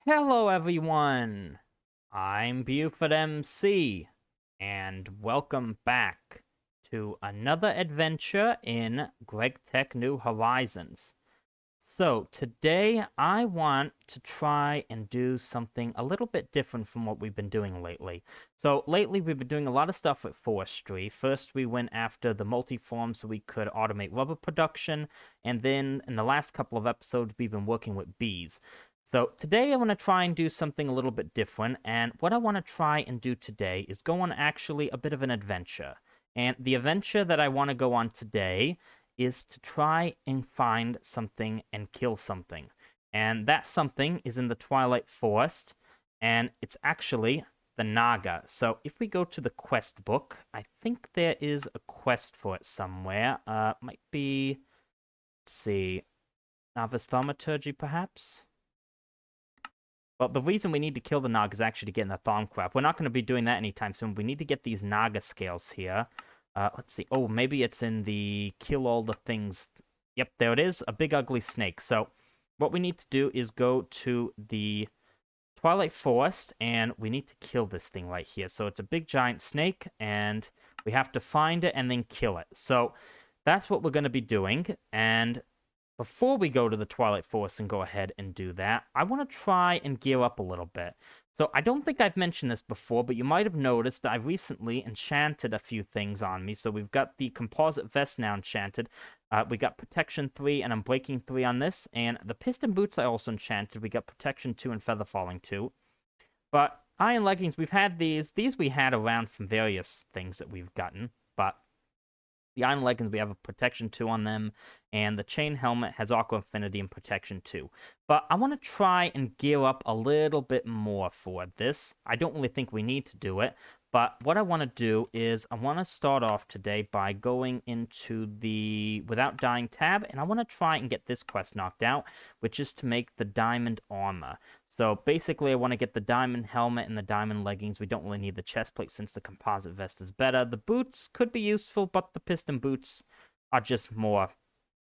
Hello, everyone. I'm Buford MC, and welcome back to another adventure in GregTech New Horizons. So, today I want to try and do something a little bit different from what we've been doing lately. So, lately we've been doing a lot of stuff with forestry. First, we went after the multi-farm so we could automate rubber production, and then in the last couple of episodes, we've been working with bees. So, today I want to try and do something a little bit different, and what I want to try and do today is go on actually a bit of an adventure. And the adventure that I want to go on today is to try and find something and kill something. And that something is in the Twilight Forest, and it's actually the Naga. So if we go to the quest book, I think there is a quest for it somewhere. Might be, let's see, Novice Thaumaturgy, perhaps? Well, the reason we need to kill the Naga is actually to get in the Thaumcraft. We're not going to be doing that anytime soon. We need to get these Naga scales here. Let's see. Oh, maybe it's in the kill all the things. Yep, there it is. A big ugly snake. So what we need to do is go to the Twilight Forest, and we need to kill this thing right here. So it's a big giant snake, and we have to find it and then kill it. So that's what we're going to be doing. And before we go to the Twilight Forest and go ahead and do that, I want to try and gear up a little bit. So I don't think I've mentioned this before, but you might have noticed that I recently enchanted a few things on me. So we've got the composite vest now enchanted. We got protection 3 and unbreaking 3 on this. And the piston boots I also enchanted. We got protection 2 and feather falling 2. But iron leggings, we've had these. These we had around from various things that we've gotten. But the iron leggings, we have a protection 2 on them, and the chain helmet has aqua affinity and protection 2. But I want to try and gear up a little bit more for this. I don't really think we need to do it, but what I want to do is I want to start off today by going into the Without Dying tab, and I want to try and get this quest knocked out, which is to make the diamond armor. So basically, I want to get the diamond helmet and the diamond leggings. We don't really need the chest plate since the composite vest is better. The boots could be useful, but the piston boots are just more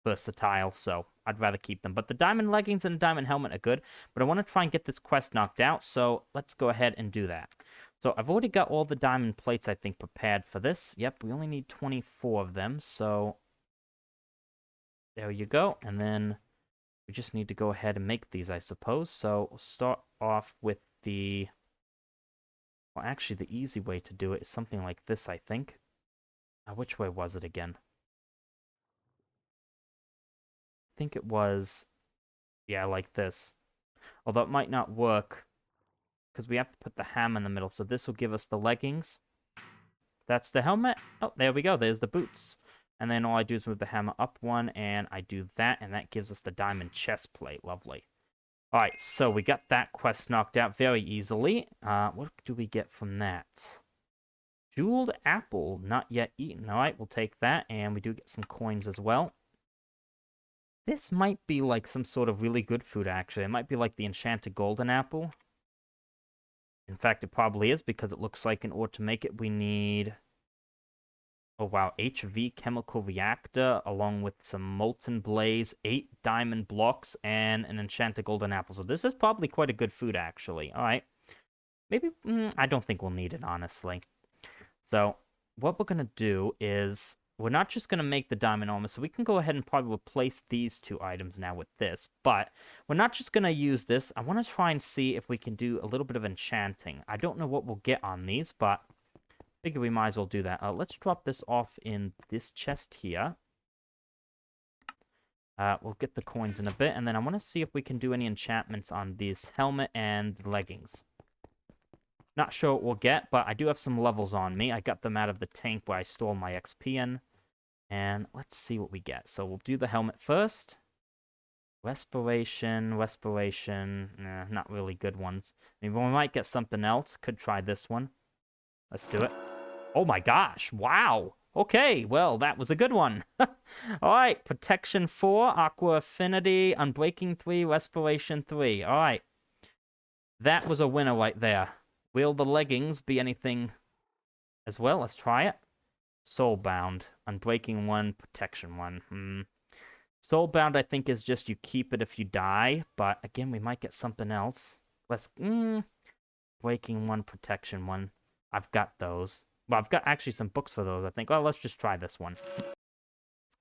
versatile, so I'd rather keep them. But the diamond leggings and the diamond helmet are good, but I want to try and get this quest knocked out, so let's go ahead and do that. So I've already got all the diamond plates, I think, prepared for this. Yep, we only need 24 of them, so there you go. And then we just need to go ahead and make these, I suppose. So we'll start off with the... Well, actually, the easy way to do it is something like this, I think. Which way was it again? I think it was... Yeah, like this. Although it might not work, because we have to put the ham in the middle. So this will give us the leggings. That's the helmet. Oh, there we go. There's the boots. And then all I do is move the hammer up one, and I do that, and that gives us the diamond chest plate. Lovely. All right, so we got that quest knocked out very easily. What do we get from that? Jeweled apple, not yet eaten. All right, we'll take that, and we do get some coins as well. This might be like some sort of really good food, actually. It might be like the enchanted golden apple. In fact, it probably is, because it looks like in order to make it, we need... Oh, wow. HV chemical reactor, along with some molten blaze, 8 diamond blocks, and an enchanted golden apple. So this is probably quite a good food, actually. All right. Maybe... I don't think we'll need it, honestly. So what we're going to do is... We're not just going to make the diamond armor, so we can go ahead and probably replace these 2 items now with this. But we're not just going to use this. I want to try and see if we can do a little bit of enchanting. I don't know what we'll get on these, but I figure we might as well do that. Let's drop this off in this chest here. We'll get the coins in a bit, and then I want to see if we can do any enchantments on this helmet and leggings. Not sure what we'll get, but I do have some levels on me. I got them out of the tank where I store my XP in. And let's see what we get. So we'll do the helmet first. Respiration. Not really good ones. I mean, we might get something else. Could try this one. Let's do it. Oh my gosh. Wow. Okay, well, that was a good one. All right, Protection 4, Aqua Affinity, Unbreaking 3, Respiration 3. All right. That was a winner right there. Will the leggings be anything as well? Let's try it. Soulbound. Unbreaking 1, Protection 1. Soulbound, I think, is just you keep it if you die. But, again, we might get something else. Let's... breaking 1, protection 1. I've got those. Well, I've got actually some books for those, I think. Well, let's just try this one.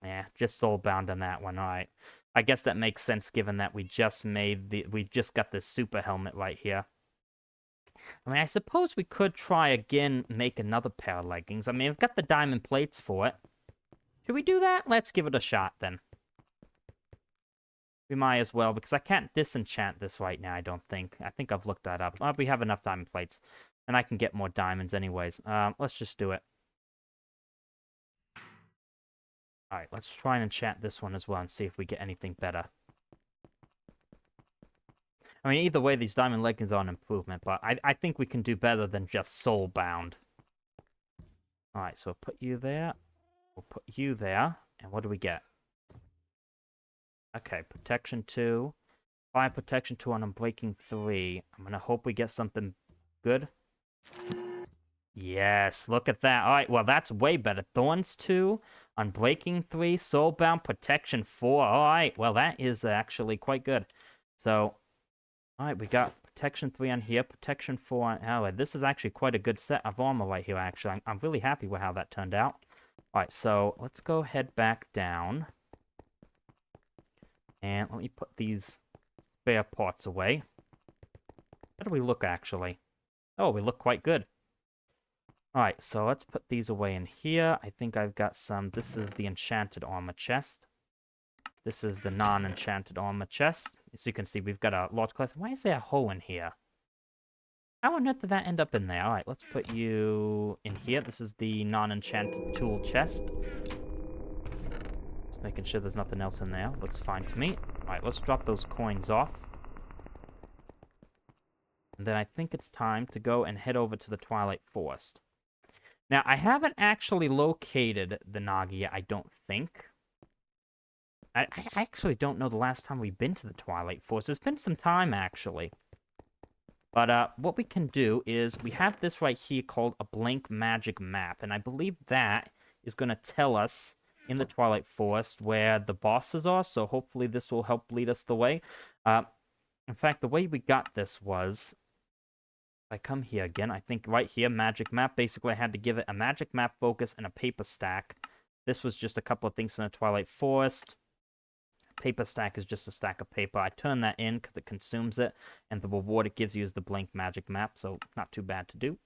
Yeah, just soulbound on that one. All right. I guess that makes sense given that we just got the super helmet right here. I mean, I suppose we could try again, make another pair of leggings. I mean, I've got the diamond plates for it. Should we do that? Let's give it a shot then. We might as well, because I can't disenchant this right now, I don't think. I think I've looked that up. We have enough diamond plates, and I can get more diamonds anyways. Let's just do it. Alright, let's try and enchant this one as well and see if we get anything better. I mean, either way, these diamond leggings are an improvement, but I think we can do better than just soulbound. Alright, so we'll put you there. We'll put you there. And what do we get? Okay, protection 2. Fire protection 2 on unbreaking 3. I'm gonna hope we get something good. Yes, look at that. Alright, well, that's way better. Thorns 2, unbreaking 3, soulbound protection 4. Alright, well, that is actually quite good. So, alright, we got protection 3 on here, protection 4 on... Oh, this is actually quite a good set of armor right here, actually. I'm really happy with how that turned out. Alright, so let's go head back down. And let me put these spare parts away. How do we look, actually? Oh, we look quite good. Alright, so let's put these away in here. I think I've got some... This is the enchanted armor chest. This is the non-enchanted armor chest. As you can see, we've got a large cloth. Why is there a hole in here? How on earth did that end up in there? Alright, let's put you in here. This is the non-enchanted tool chest. Just making sure there's nothing else in there. Looks fine to me. Alright, let's drop those coins off. And then I think it's time to go and head over to the Twilight Forest. Now, I haven't actually located the Naga yet, I don't think. I actually don't know the last time we've been to the Twilight Forest. It's been some time, actually. But what we can do is, we have this right here called a blank magic map. And I believe that is going to tell us in the Twilight Forest where the bosses are. So hopefully this will help lead us the way. In fact, the way we got this was... If I come here again, I think right here, magic map. Basically, I had to give it a magic map focus and a paper stack. This was just a couple of things in the Twilight Forest. Paper stack is just a stack of paper. I turn that in because it consumes it, and the reward it gives you is the blank magic map, so not too bad to do.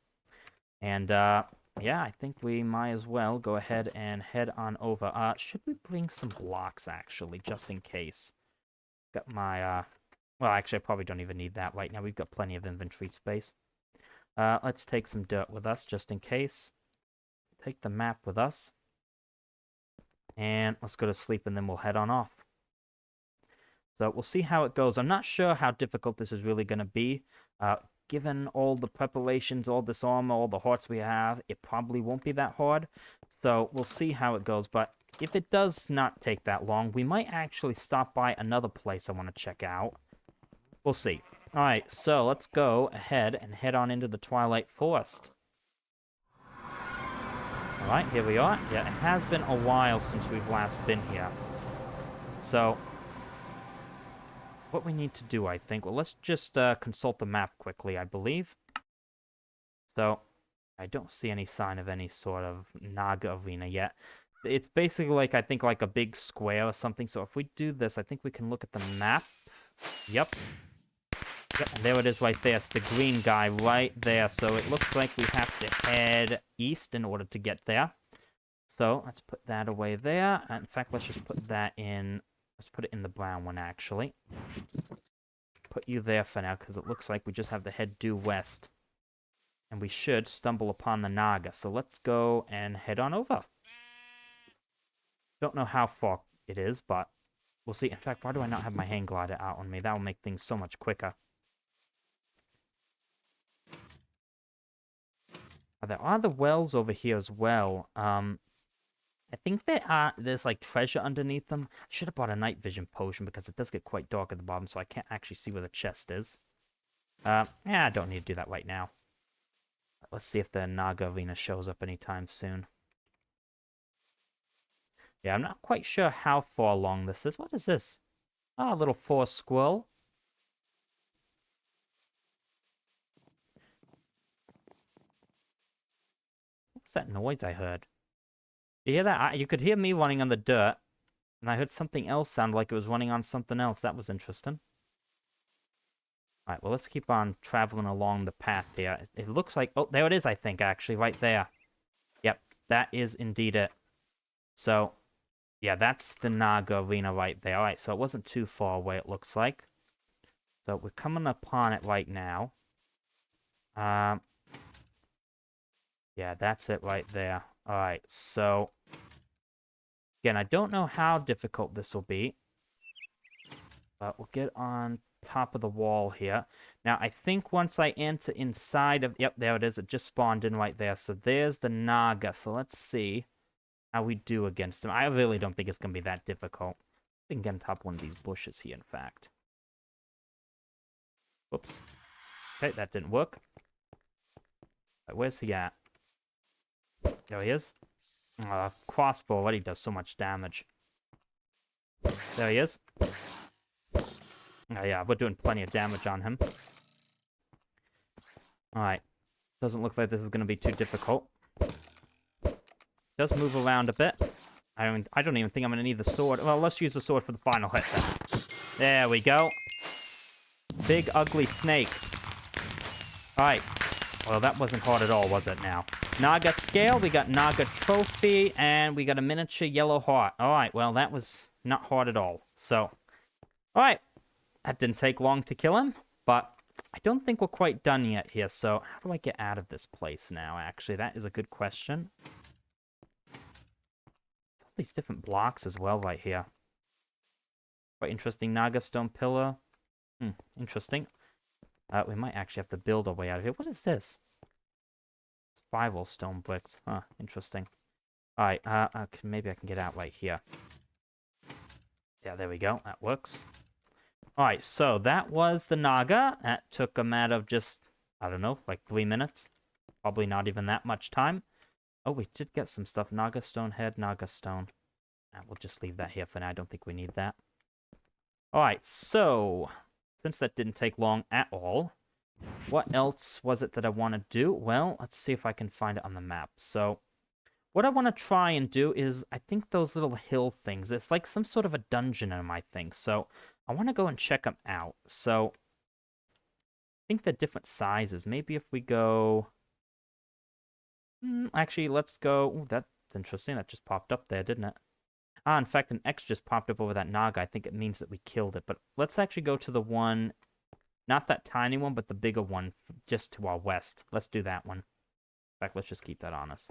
And, yeah, I think we might as well go ahead and head on over. Should we bring some blocks, actually, just in case? Got my, well, actually, I probably don't even need that right now. We've got plenty of inventory space. Let's take some dirt with us, just in case. Take the map with us. And let's go to sleep, and then we'll head on off. So we'll see how it goes. I'm not sure how difficult this is really going to be. Given all the preparations, all this armor, all the hearts we have, it probably won't be that hard. So we'll see how it goes. But if it does not take that long, we might actually stop by another place I want to check out. We'll see. Alright, so let's go ahead and head on into the Twilight Forest. Alright, here we are. Yeah, it has been a while since we've last been here. So, what we need to do, I think... Well, let's just consult the map quickly, I believe. So, I don't see any sign of any sort of Naga arena yet. It's basically like, I think, like a big square or something. So if we do this, I think we can look at the map. Yep. Yep, and there it is right there. It's the green guy right there. So it looks like we have to head east in order to get there. So let's put that away there. In fact, let's just put that in... Let's put it in the brown one, actually. Put you there for now, because it looks like we just have to head due west. And we should stumble upon the Naga. So let's go and head on over. Don't know how far it is, but we'll see. In fact, why do I not have my hang glider out on me? That will make things so much quicker. There are the wells over here as well. I think there's like treasure underneath them. I should have bought a night vision potion because it does get quite dark at the bottom, so I can't actually see where the chest is. Yeah, I don't need to do that right now. Let's see if the Naga arena shows up anytime soon. Yeah, I'm not quite sure how far along this is. What is this? Oh, a little forest squirrel. What's that noise I heard? You hear that? You could hear me running on the dirt, and I heard something else sound like it was running on something else. That was interesting. Alright, well, let's keep on traveling along the path here. It looks like... Oh, there it is, I think, actually, right there. Yep, that is indeed it. So, yeah, that's the Naga arena right there. Alright, so it wasn't too far away, it looks like. So, we're coming upon it right now. Yeah, that's it right there. Alright, so... Again, I don't know how difficult this will be. But we'll get on top of the wall here. Now, I think once I enter inside of... Yep, there it is. It just spawned in right there. So there's the Naga. So let's see how we do against him. I really don't think it's going to be that difficult. We can get on top of one of these bushes here, in fact. Whoops. Okay, that didn't work. Right, where's he at? There he is. Crossbow already does so much damage. There he is. Oh, yeah, we're doing plenty of damage on him. Alright. Doesn't look like this is going to be too difficult. Does move around a bit. I don't even think I'm going to need the sword. Well, let's use the sword for the final hit then. There we go. Big, ugly snake. Alright. Well, that wasn't hard at all, was it now? Naga scale, we got Naga trophy, and we got a miniature yellow heart. Alright, well, that was not hard at all. So, alright. That didn't take long to kill him, but I don't think we're quite done yet here. So how do I get out of this place now, actually? That is a good question. All these different blocks as well right here. Quite interesting. Naga stone pillar. Interesting. We might actually have to build our way out of here. What is this? Spiral stone bricks. Huh, interesting. Alright, maybe I can get out right here. Yeah, there we go. That works. Alright, so that was the Naga. That took a matter of just, I don't know, like 3 minutes. Probably not even that much time. Oh, we did get some stuff. Naga stone head, Naga stone. We'll just leave that here for now. I don't think we need that. Alright, so, since that didn't take long at all, what else was it that I want to do? Well, let's see if I can find it on the map. So, what I want to try and do is, I think those little hill things, it's like some sort of a dungeon in them, I think. So, I want to go and check them out. So, I think they're different sizes. Maybe if we go... actually, let's go... Ooh, that's interesting. That just popped up there, didn't it? In fact, an X just popped up over that Naga. I think it means that we killed it. But let's actually go to the one... Not that tiny one, but the bigger one just to our west. Let's do that one. In fact, let's just keep that on us.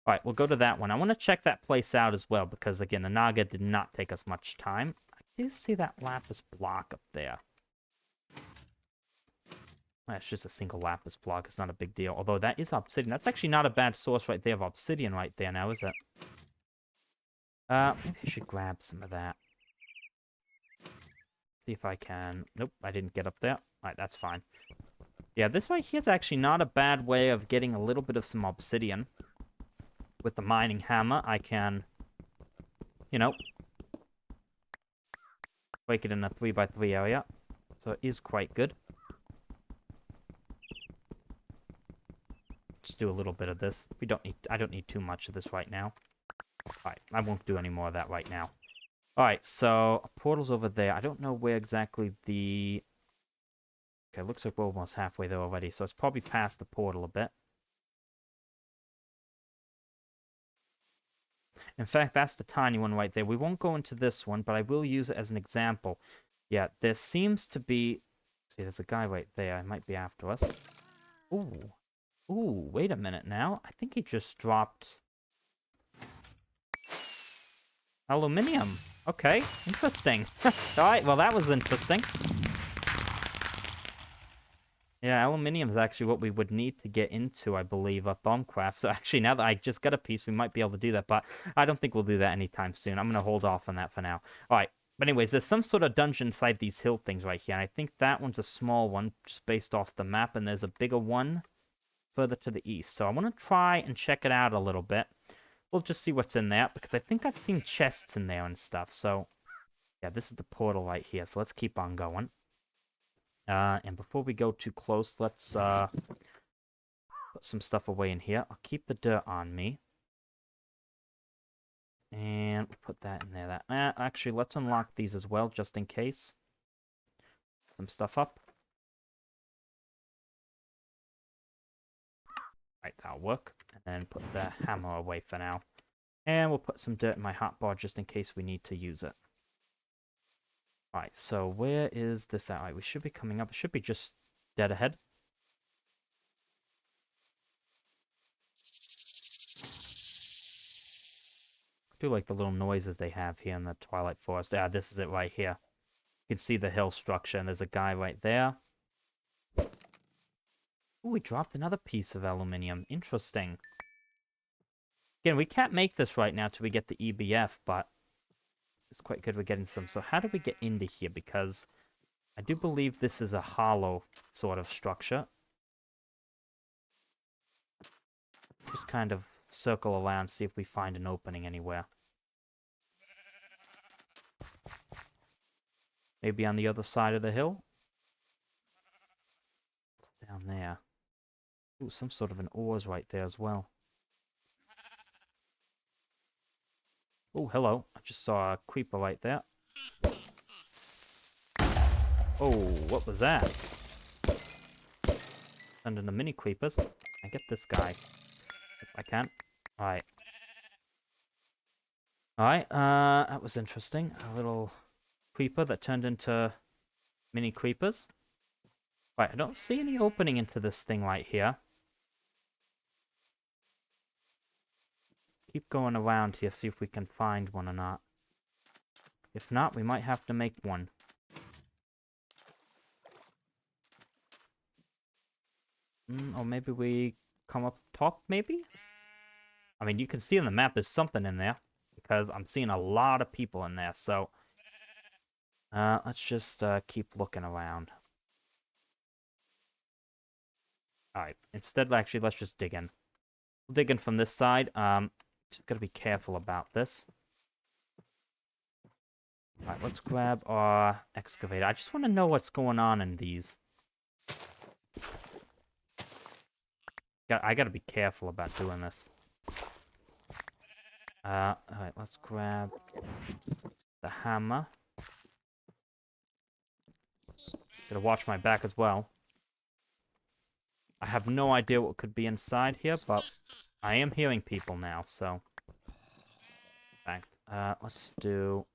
Alright, we'll go to that one. I want to check that place out as well, because, again, the Naga did not take us much time. I do see that lapis block up there. It's just a single lapis block. It's not a big deal. Although that is obsidian. That's actually not a bad source right there of obsidian right there now, is it? Maybe I should grab some of that. See if I can... Nope, I didn't get up there. Alright, that's fine. Yeah, this right here is actually not a bad way of getting a little bit of some obsidian. With the mining hammer, I can, you know, break it in a 3x3 area. So it is quite good. Just do a little bit of this. I don't need too much of this right now. Alright, I won't do any more of that right now. Alright, so a portal's over there. I don't know where exactly the... Okay, looks like we're almost halfway there already. So it's probably past the portal a bit. In fact, that's the tiny one right there. We won't go into this one, but I will use it as an example. Yeah, there seems to be... See, there's a guy right there. He might be after us. Ooh. Ooh, wait a minute now. I think he just dropped... Aluminium. Okay, interesting. Alright, well that was interesting. Yeah, aluminium is actually what we would need to get into, I believe, Thaumcraft. So actually, now that I just got a piece, we might be able to do that, but I don't think we'll do that anytime soon. I'm going to hold off on that for now. Alright, but anyways, there's some sort of dungeon inside these hill things right here, and I think that one's a small one, just based off the map, and there's a bigger one further to the east. So I want to try and check it out a little bit. We'll just see what's in there, because I think I've seen chests in there and stuff, so... Yeah, this is the portal right here, so let's keep on going. And before we go too close, let's Put some stuff away in here. I'll keep the dirt on me. And we'll put that in there. Actually, let's unlock these as well, just in case. Some stuff up. Right, that'll work. And then put the hammer away for now. And we'll put some dirt in my hotbar just in case we need to use it. Alright, so where is this at? Alright, we should be coming up. It should be just dead ahead. I do like the little noises they have here in the Twilight Forest. Yeah, this is it right here. You can see the hill structure, and there's a guy right there. Ooh, we dropped another piece of aluminium. Interesting. Again, we can't make this right now till we get the EBF, but it's quite good we're getting some. So how do we get into here? Because I do believe this is a hollow sort of structure. Just kind of circle around, see if we find an opening anywhere. Maybe on the other side of the hill? Down there. Ooh, some sort of an oar's right there as well. Oh, hello. I just saw a creeper right there. Oh, what was that? Turned into mini creepers. I get this guy. If I can. Alright. Alright, that was interesting. A little creeper that turned into mini creepers. Right, I don't see any opening into this thing right here. Keep going around here, see if we can find one or not. If not, we might have to make one. Or maybe we come up top, maybe? I mean, you can see on the map there's something in there. Because I'm seeing a lot of people in there, so... let's just keep looking around. Alright, instead, actually, let's just dig in. We'll dig in from this side. Just gotta be careful about this. Alright, let's grab our excavator. I just want to know what's going on in these. I gotta be careful about doing this. Alright, let's grab the hammer. Gotta watch my back as well. I have no idea what could be inside here, but I am hearing people now, so... In fact, let's do...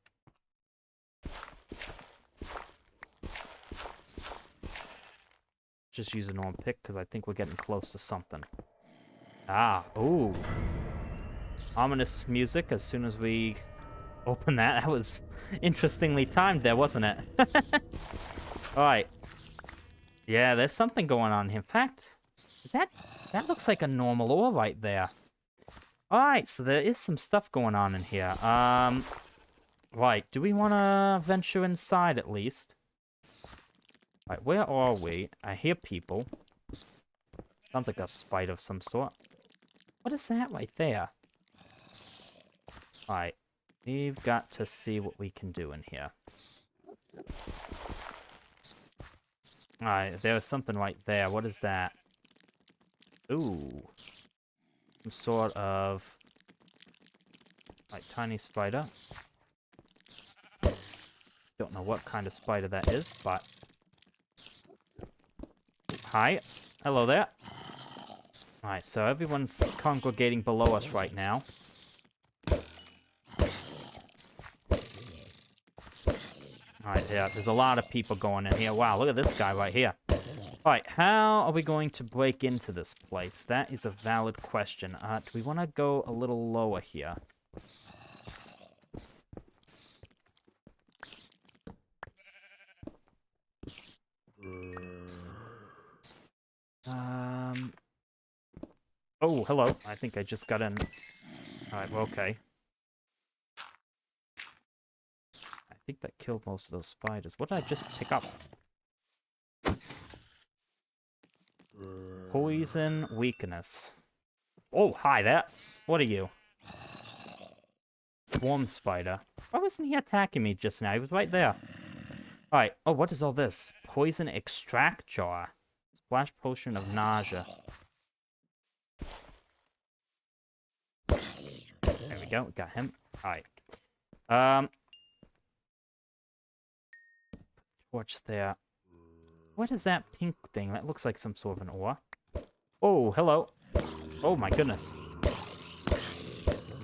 Just use a normal pick, because I think we're getting close to something. Ah, ooh. Ominous music as soon as we open that. That was interestingly timed there, wasn't it? Alright. Yeah, there's something going on here. In fact, that looks like a normal ore right there. Alright, so there is some stuff going on in here. Right, do we want to venture inside at least? Right, where are we? I hear people. Sounds like a spider of some sort. What is that right there? Alright, we've got to see what we can do in here. Alright, there was something right there. What is that? Ooh. Some sort of... like, tiny spider. Don't know what kind of spider that is, but... Hi. Hello there. Alright, so everyone's congregating below us right now. Alright, yeah, there's a lot of people going in here. Wow, look at this guy right here. Alright, how are we going to break into this place? That is a valid question. Do we want to go a little lower here? Oh, hello. I think I just got in. Alright, well, okay. I think that killed most of those spiders. What did I just pick up? Poison weakness. Oh, hi there. What are you? Swarm spider. Why wasn't he attacking me just now? He was right there. Alright. Oh, what is all this? Poison extract jar. Splash potion of nausea. There we go. Got him. Alright. Torch there. What is that pink thing? That looks like some sort of an ore. Oh, hello. Oh my goodness.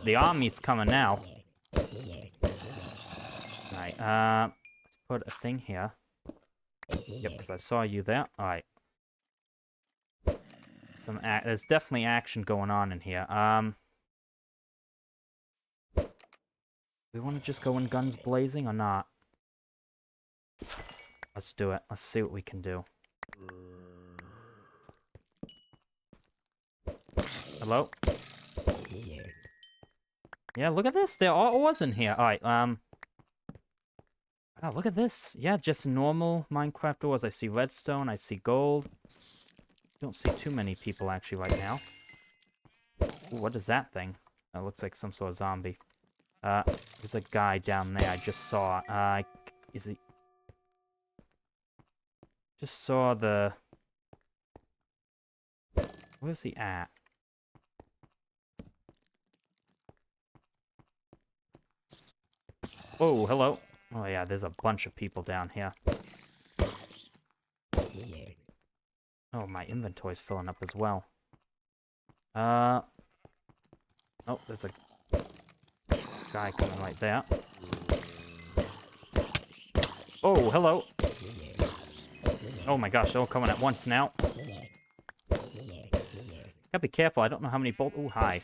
The army's coming now. Alright, let's put a thing here. Yep, because I saw you there. Alright. There's definitely action going on in here. We want to just go in guns blazing or not? Let's do it. Let's see what we can do. Hello? Yeah, look at this. There are ores in here. Alright, oh, look at this. Yeah, just normal Minecraft ores. I see redstone. I see gold. Don't see too many people actually right now. Ooh, what is that thing? That looks like some sort of zombie. There's a guy down there I just saw. Is he... Just saw the... Where's he at? Oh, hello. Oh yeah, there's a bunch of people down here. Oh, my inventory's filling up as well. Oh, there's a guy coming right there. Oh, hello. Oh my gosh, they're all coming at once now. Gotta be careful, I don't know how many bolts... Oh, hi.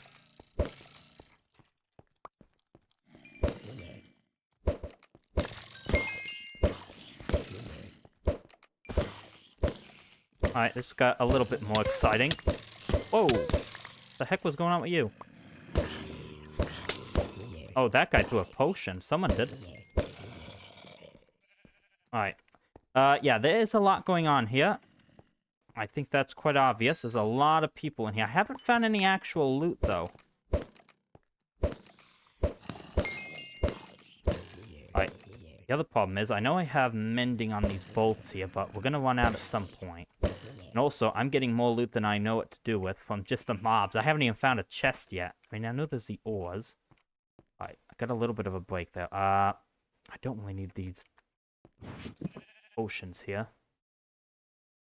Alright, this got a little bit more exciting. Whoa! The heck was going on with you? Oh, that guy threw a potion. Someone did. Alright. Yeah, there is a lot going on here. I think that's quite obvious. There's a lot of people in here. I haven't found any actual loot, though. Alright. The other problem is, I know I have mending on these bolts here, but we're gonna run out at some point. And also, I'm getting more loot than I know what to do with from just the mobs. I haven't even found a chest yet. I mean, I know there's the ores. Alright, I got a little bit of a break there. I don't really need these potions here.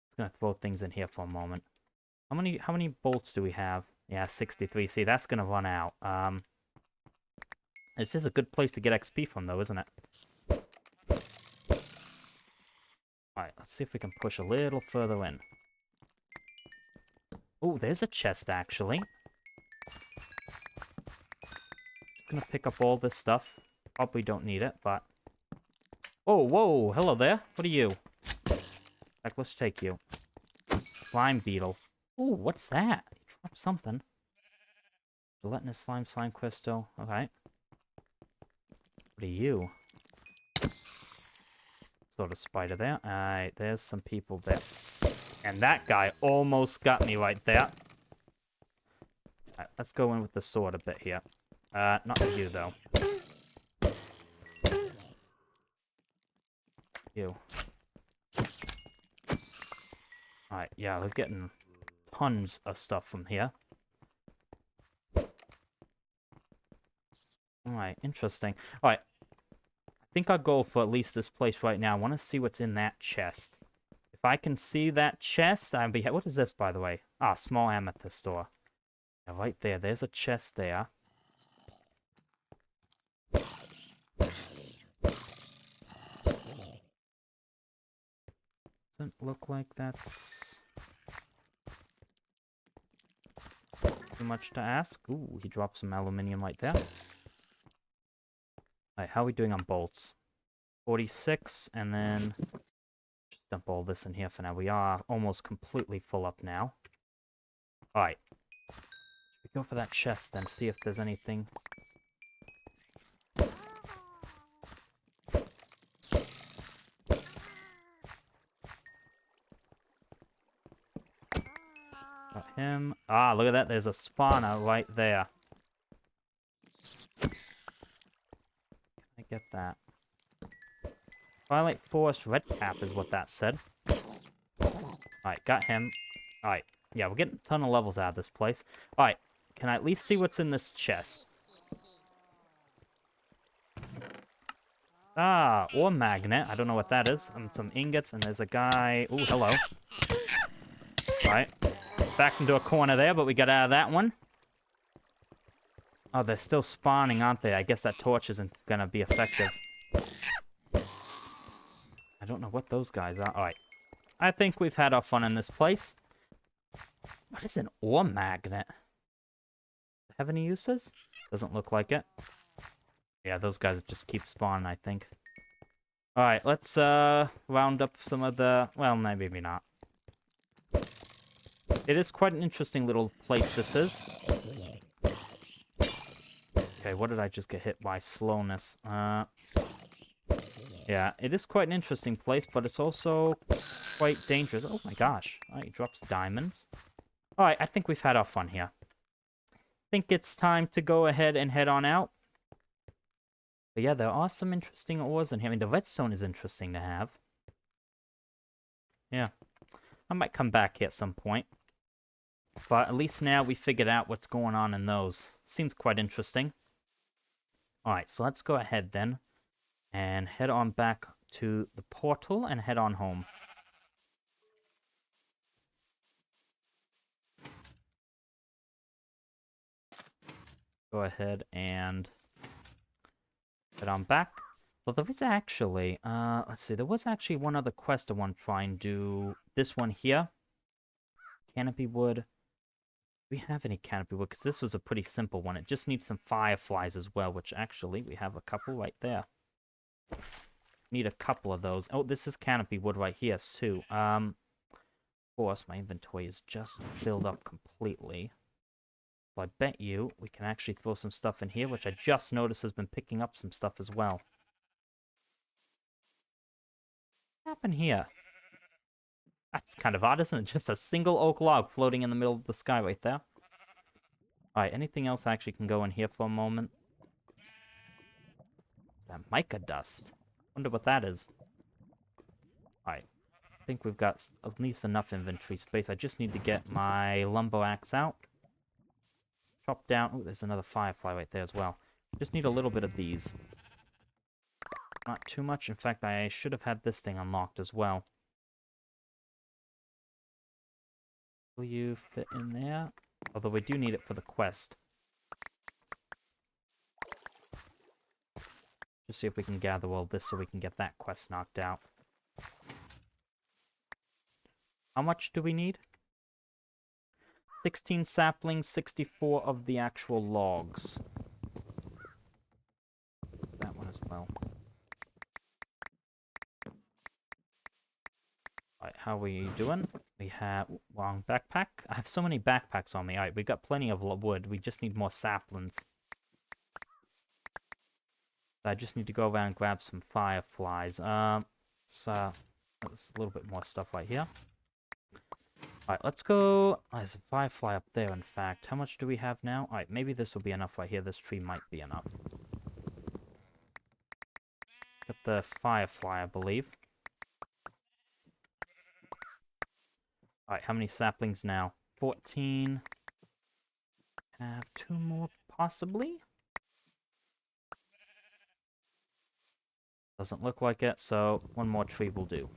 Just gonna throw things in here for a moment. How many bolts do we have? Yeah, 63. See, that's gonna run out. This is a good place to get XP from, though, isn't it? Alright, let's see if we can push a little further in. Oh, there's a chest, actually. Gonna pick up all this stuff. Probably don't need it, but... Oh, whoa, hello there. What are you? Heck, let's take you. Slime beetle. Oh, what's that? You dropped something. Gelatinous slime crystal. Okay. What are you? Sort of spider there. Alright, there's some people there. And that guy almost got me right there. Alright, let's go in with the sword a bit here. Not you, though. You. Alright, yeah, we're getting tons of stuff from here. Alright, interesting. Alright. I think I'll go for at least this place right now. I want to see what's in that chest. If I can see that chest, I'd be... What is this, by the way? Ah, small amethyst ore. Yeah, right there. There's a chest there. Doesn't look like that's too much to ask. Ooh, he dropped some aluminium right there. Alright, how are we doing on bolts? 46, and then just dump all this in here for now. We are almost completely full up now. Alright. Should we go for that chest then, see if there's anything? Got him. Ah, look at that. There's a spawner right there. Can I get that? Twilight Forest red cap is what that said. Alright, got him. Alright. Yeah, we're getting a ton of levels out of this place. Alright, can I at least see what's in this chest? Ah, ore magnet. I don't know what that is. Some ingots, and there's a guy. Ooh, hello. Right. Back into a corner there, but we got out of that one. Oh, they're still spawning, aren't they? I guess that torch isn't gonna be effective. I don't know what those guys are. Alright. I think we've had our fun in this place. What is an ore magnet? Have any uses? Doesn't look like it. Yeah, those guys just keep spawning, I think. Alright, let's round up some of the... Well, maybe not. It is quite an interesting little place, this is. Okay, what did I just get hit by? Slowness. Yeah, it is quite an interesting place, but it's also quite dangerous. Oh my gosh. Alright, he drops diamonds. Alright, I think we've had our fun here. I think it's time to go ahead and head on out. But yeah, there are some interesting ores in here. I mean, the redstone is interesting to have. Yeah. I might come back here at some point. But at least now we figured out what's going on in those. Seems quite interesting. Alright, so let's go ahead then. And head on back to the portal and head on home. Go ahead and head on back. Well, there is actually, let's see, there was actually one other quest I want to try and do. This one here. Canopy wood. Do we have any canopy wood? Because this was a pretty simple one. It just needs some fireflies as well, which actually we have a couple right there. Need a couple of those. Oh, this is canopy wood right here, too. Of course, my inventory is just filled up completely. Well, I bet you we can actually throw some stuff in here, which I just noticed has been picking up some stuff as well. What happened here? That's kind of odd, isn't it? Just a single oak log floating in the middle of the sky right there. Alright, anything else actually can go in here for a moment? That mica dust. Wonder what that is. Alright. I think we've got at least enough inventory space. I just need to get my lumber axe out. Chop down. Oh, there's another firefly right there as well. Just need a little bit of these. Not too much. In fact, I should have had this thing unlocked as well. Will you fit in there? Although we do need it for the quest. Just see if we can gather all this so we can get that quest knocked out. How much do we need? 16 saplings, 64 of the actual logs. That one as well. Alright, how are we doing? We have... wrong backpack. I have so many backpacks on me. Alright, we've got plenty of wood. We just need more saplings. I just need to go around and grab some fireflies. There's a little bit more stuff right here. Alright, let's go... Oh, there's a firefly up there, in fact. How much do we have now? Alright, maybe this will be enough right here. This tree might be enough. Got the firefly, I believe. Alright, how many saplings now? 14. Have 2 more, possibly? Doesn't look like it, so 1 more tree will do.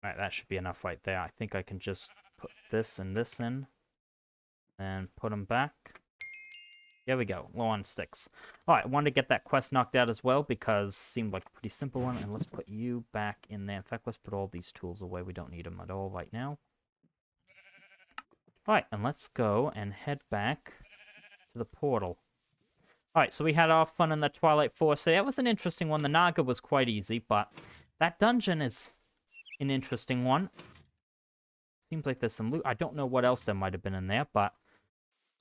Alright, that should be enough right there. I think I can just put this and this in. And put them back. There we go. Low on sticks. Alright, I wanted to get that quest knocked out as well because it seemed like a pretty simple one. And let's put you back in there. In fact, let's put all these tools away. We don't need them at all right now. Alright, and let's go and head back to the portal. Alright, so we had our fun in the Twilight Forest. So that was an interesting one. The Naga was quite easy, but that dungeon is an interesting one. Seems like there's some loot. I don't know what else there might have been in there, but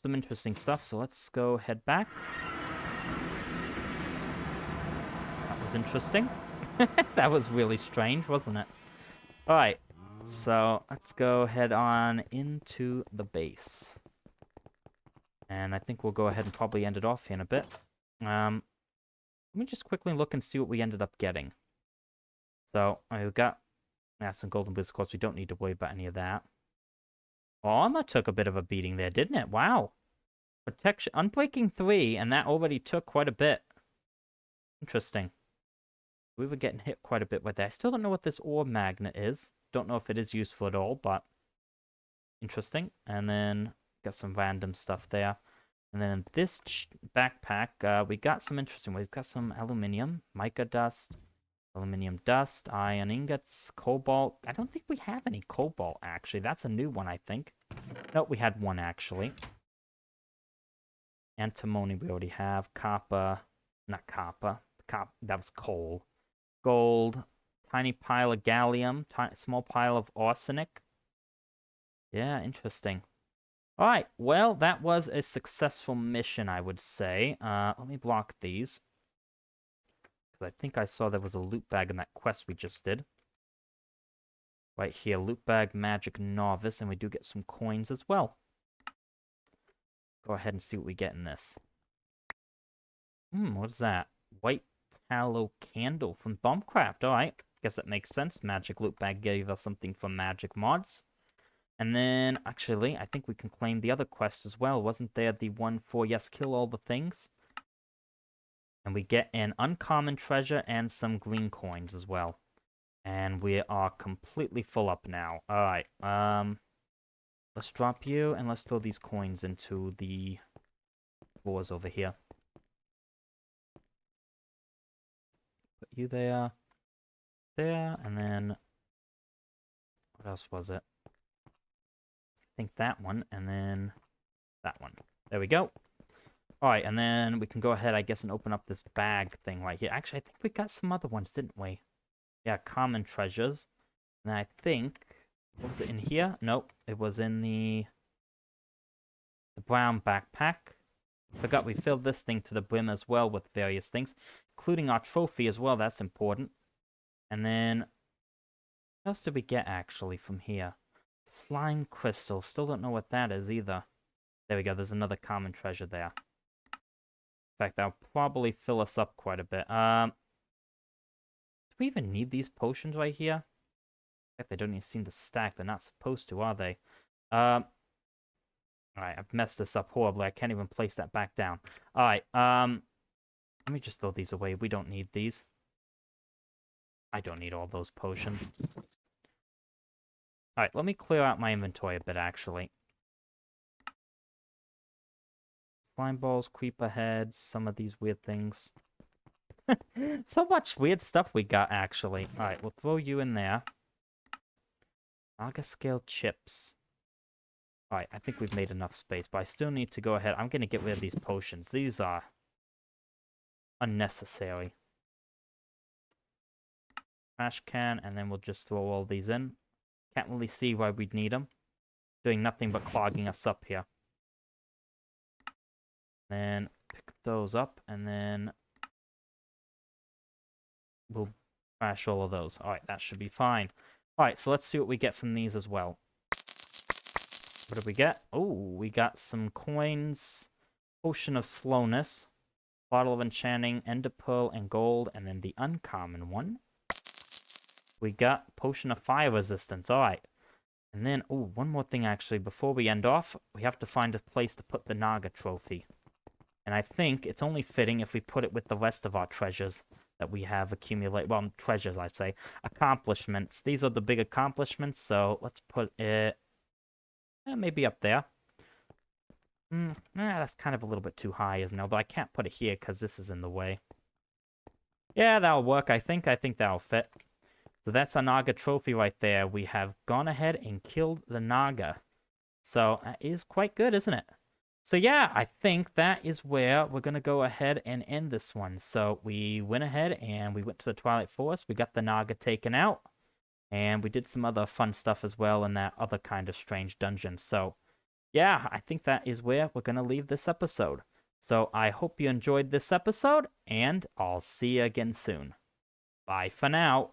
some interesting stuff. So let's go head back. That was interesting. That was really strange, wasn't it? Alright, so let's go head on into the base. And I think we'll go ahead and probably end it off here in a bit. Let me just quickly look and see what we ended up getting. So, I've got some golden boots. Of course, we don't need to worry about any of that. Armor took a bit of a beating there, didn't it? Wow. Protection, Unbreaking 3, and that already took quite a bit. Interesting. We were getting hit quite a bit with that. I still don't know what this ore magnet is. Don't know if it is useful at all, but interesting. And then got some random stuff there. And then in this backpack, we got some interesting ones. We got some aluminium, mica dust, aluminium dust, iron ingots, cobalt. I don't think we have any cobalt, actually. That's a new one, I think. Nope, we had one, actually. Antimony we already have. Copper. Not copper. That was coal. Gold. Tiny pile of gallium. Small pile of arsenic. Yeah, interesting. Alright, well, that was a successful mission, I would say. Let me block these. Because I think I saw there was a loot bag in that quest we just did. Right here, loot bag, magic novice, and we do get some coins as well. Go ahead and see what we get in this. What is that? White tallow candle from Bombcraft. Alright, guess that makes sense. Magic loot bag gave us something from magic mods. And then, actually, I think we can claim the other quest as well. Wasn't there the one for, yes, kill all the things? And we get an uncommon treasure and some green coins as well. And we are completely full up now. Alright, let's drop you, and let's throw these coins into the floors over here. Put you there, and then... what else was it? I think that one, and then that one. There we go. Alright, and then we can go ahead, I guess, and open up this bag thing right here. Actually, I think we got some other ones, didn't we? Yeah, common treasures. And I think... what was it, in here? Nope, it was in the brown backpack. Forgot we filled this thing to the brim as well with various things, including our trophy as well. That's important. And then... what else did we get, actually, from here? Slime crystal. Still don't know what that is either. There we go. There's another common treasure there. In fact, that'll probably fill us up quite a bit. Do we even need these potions right here? In fact, they don't even seem to stack. They're not supposed to, are they? Alright, I've messed this up horribly. I can't even place that back down. Alright, let me just throw these away. We don't need these. I don't need all those potions. Alright, let me clear out my inventory a bit, actually. Slime balls, creeper heads, some of these weird things. So much weird stuff we got, actually. Alright, we'll throw you in there. Naga scale chips. Alright, I think we've made enough space, but I still need to go ahead. I'm going to get rid of these potions. These are unnecessary. Trash can, and then we'll just throw all these in. Can't really see why we'd need them. Doing nothing but clogging us up here. Then pick those up, and then we'll trash all of those. Alright, that should be fine. Alright, so let's see what we get from these as well. What did we get? Oh, we got some coins. Potion of slowness. Bottle of enchanting, ender pearl, and gold, and then the uncommon one. We got potion of fire resistance. Alright. And then, oh, one more thing actually. Before we end off, we have to find a place to put the Naga trophy. And I think it's only fitting if we put it with the rest of our treasures that we have accumulated. Well, treasures, I say. Accomplishments. These are the big accomplishments, so let's put it maybe up there. That's kind of a little bit too high, isn't it? Although I can't put it here because this is in the way. Yeah, that'll work, I think. I think that'll fit. So that's a Naga trophy right there. We have gone ahead and killed the Naga. So that is quite good, isn't it? So yeah, I think that is where we're going to go ahead and end this one. So we went ahead and we went to the Twilight Forest. We got the Naga taken out. And we did some other fun stuff as well in that other kind of strange dungeon. So yeah, I think that is where we're going to leave this episode. So I hope you enjoyed this episode, and I'll see you again soon. Bye for now.